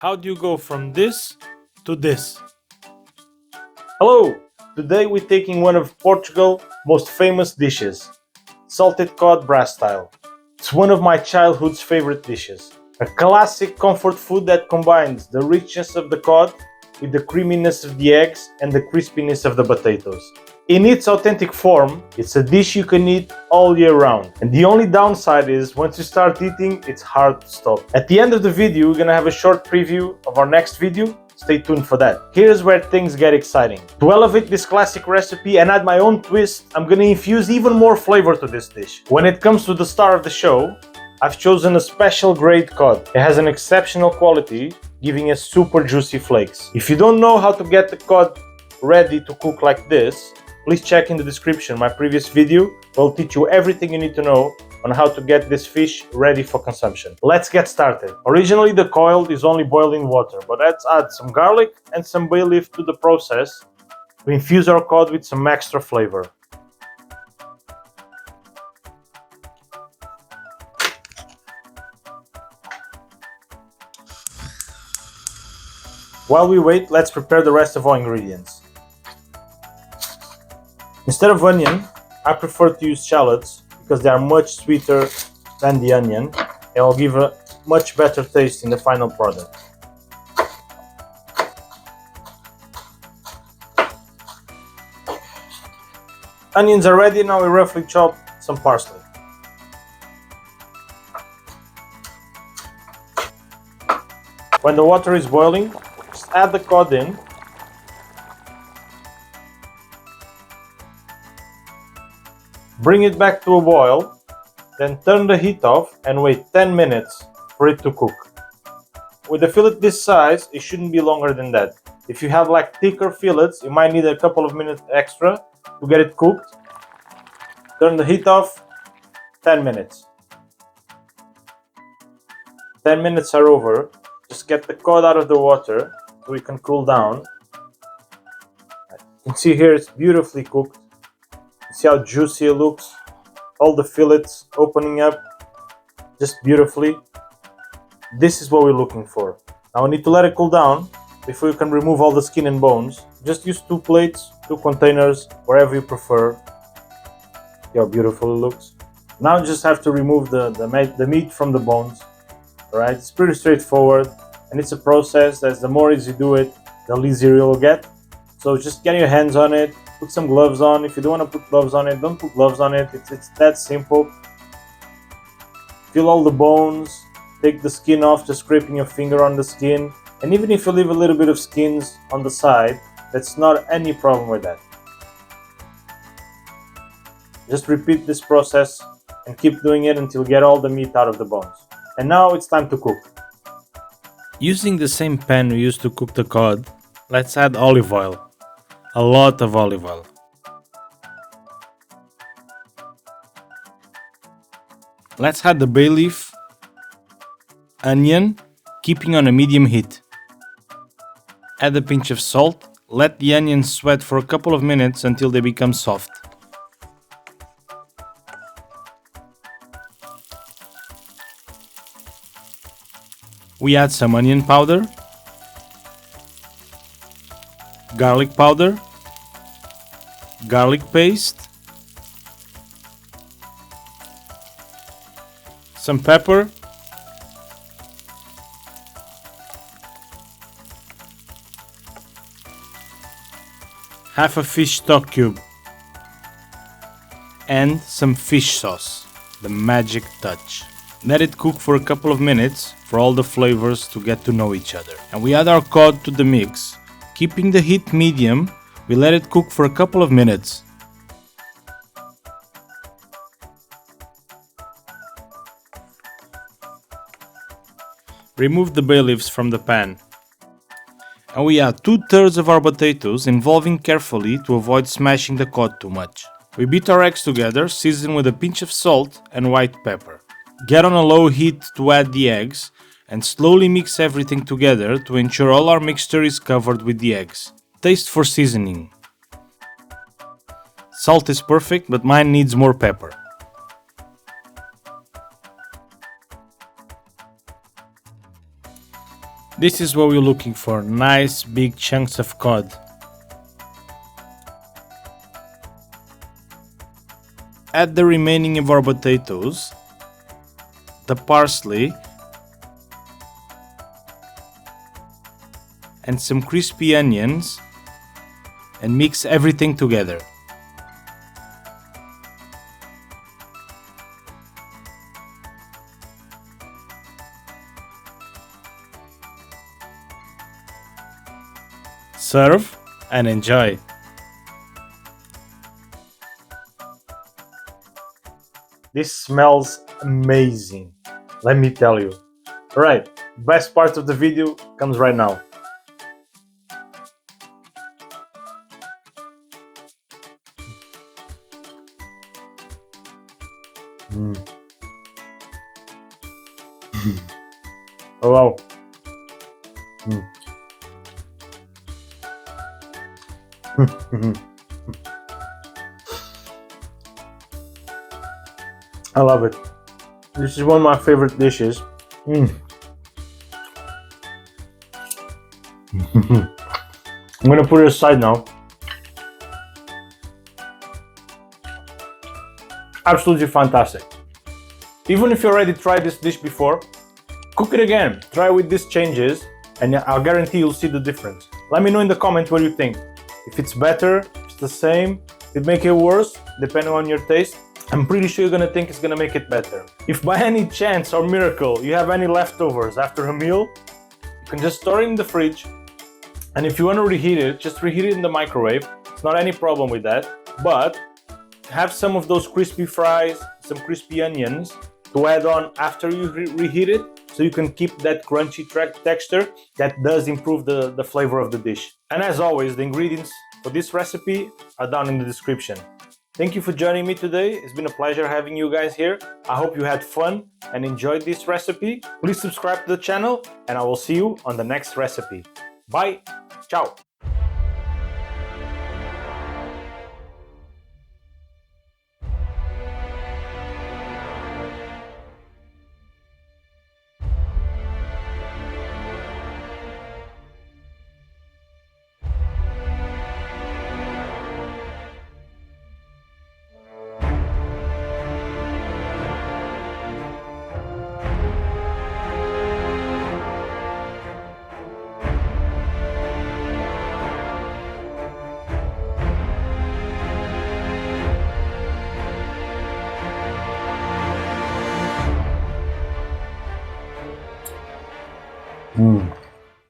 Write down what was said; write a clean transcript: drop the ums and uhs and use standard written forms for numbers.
How do you go from this to this? Hello! Today we're taking one of Portugal's most famous dishes, salted cod brass style. It's one of my childhood's favorite dishes. A classic comfort food that combines the richness of the cod with the creaminess of the eggs and the crispiness of the potatoes. In its authentic form, it's a dish you can eat all year round. And the only downside is once you start eating, it's hard to stop. At the end of the video, we're gonna have a short preview of our next video. Stay tuned for that. Here's where things get exciting. To elevate this classic recipe and add my own twist, I'm gonna infuse even more flavor to this dish. When it comes to the star of the show, I've chosen a special grade cod. It has an exceptional quality, giving us super juicy flakes. If you don't know how to get the cod ready to cook like this, please check in the description my previous video. Will teach you everything you need to know on how to get this fish ready for consumption. Let's get started. Originally the coil is only boiling water, but let's add some garlic and some bay leaf to the process to infuse our cod with some extra flavor. While we wait, let's prepare the rest of our ingredients. Instead of onion, I prefer to use shallots because they are much sweeter than the onion and will give a much better taste in the final product. Onions are ready, now we roughly chop some parsley. When the water is boiling, just add the cod in. Bring it back to a boil, then turn the heat off and wait 10 minutes for it to cook. With a fillet this size, it shouldn't be longer than that. If you have like thicker fillets, you might need a couple of minutes extra to get it cooked. Turn the heat off, 10 minutes. 10 minutes are over. Just get the cod out of the water so it can cool down. You can see here it's beautifully cooked. See how juicy it looks, all the fillets opening up just beautifully. This is what we're looking for. Now we need to let it cool down before you can remove all the skin and bones. Just use 2 plates, 2 containers, wherever you prefer. See how beautiful it looks. Now you just have to remove the meat from the bones. Alright, it's pretty straightforward and it's a process that the more easy you do it, the easier you'll get. So just get your hands on it. Put some gloves on. If you don't want to put gloves on it, don't put gloves on it. It's that simple. Feel all the bones. Take the skin off, just scraping your finger on the skin. And even if you leave a little bit of skins on the side, that's not any problem with that. Just repeat this process and keep doing it until you get all the meat out of the bones. And now it's time to cook. Using the same pan we used to cook the cod, let's add olive oil. A lot of olive oil. Let's add the bay leaf, onion, keeping on a medium heat. Add a pinch of salt. Let the onions sweat for a couple of minutes until they become soft. We add some onion powder, garlic powder, garlic paste, some pepper, half a fish stock cube, and some fish sauce, the magic touch. Let it cook for a couple of minutes for all the flavors to get to know each other. And we add our cod to the mix. Keeping the heat medium, we let it cook for a couple of minutes. Remove the bay leaves from the pan. And we add 2/3 of our potatoes, involving carefully to avoid smashing the cod too much. We beat our eggs together, season with a pinch of salt and white pepper. Get on a low heat to add the eggs and slowly mix everything together to ensure all our mixture is covered with the eggs. Taste for seasoning. Salt is perfect, but mine needs more pepper. This is what we're looking for, nice big chunks of cod. Add the remaining of our potatoes, the parsley, and some crispy onions, and mix everything together. Serve and enjoy. This smells amazing, let me tell you. Alright, best part of the video comes right now. Oh wow. I love it. This is one of my favorite dishes. I'm gonna put it aside now. Absolutely fantastic. Even if you already tried this dish before, cook it again. Try with these changes and I'll guarantee you'll see the difference. Let me know in the comments what you think. If it's better, if it's the same, if it make it worse, depending on your taste. I'm pretty sure you're gonna think it's gonna make it better. If by any chance or miracle you have any leftovers after a meal, you can just store it in the fridge. And if you want to reheat it, just reheat it in the microwave. It's not any problem with that. But have some of those crispy fries, some crispy onions to add on after you reheat it, so you can keep that crunchy texture that does improve the flavor of the dish. And as always, the ingredients for this recipe are down in the description. Thank you for joining me today. It's been a pleasure having you guys here. I hope you had fun and enjoyed this recipe. Please subscribe to the channel and I will see you on the next recipe. Bye. Ciao.